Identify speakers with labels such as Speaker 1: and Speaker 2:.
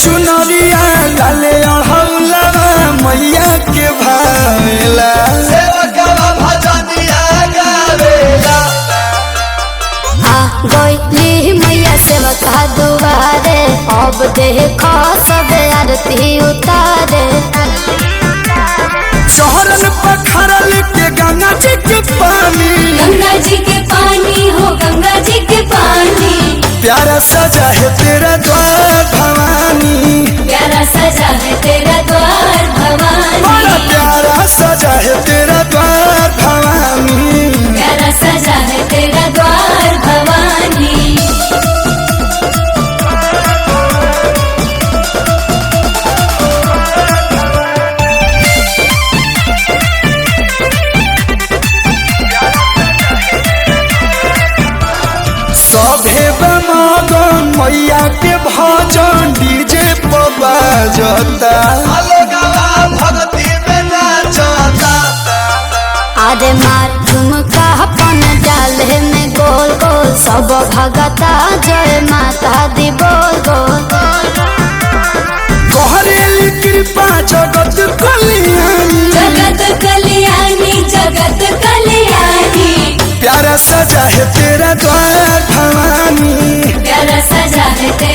Speaker 1: चुनरिया लाले अढ़ौलवा मैया के भावेला
Speaker 2: सेवकवा भजनिया गावेला।
Speaker 3: आ गइली मैया सेवका दुआरे, अब देखो सब आरती उतारे।
Speaker 1: चौरन पखरल के गंगा जी के पानी,
Speaker 3: गंगा जी के पानी हो गंगा जी के पानी।
Speaker 1: प्यारा सजा है तेरा द्वार भवानी,
Speaker 3: प्यारा सजा है तेरा द्वार भवानी।
Speaker 1: बड़ा प्यारा सजा है तेरा द्वार भवानी,
Speaker 3: प्यारा सजा है तेरा द्वार भवानी।
Speaker 1: सभे बमगन मैया के भजन डीजे पर बाजता।
Speaker 2: लोगवा भक्ति में नाचता।
Speaker 3: आरे मार झुमका अपन डाले में गोल गोल, सब भगता जय माता दी बोल बोल।
Speaker 1: कहरेली कृपा जगत कल्याणी,
Speaker 3: जगत कल्याणी जगत कल्याणी।
Speaker 1: प्यारा सजा है तेरा द्वार भवानी,
Speaker 3: प्यारा सजा है तेरा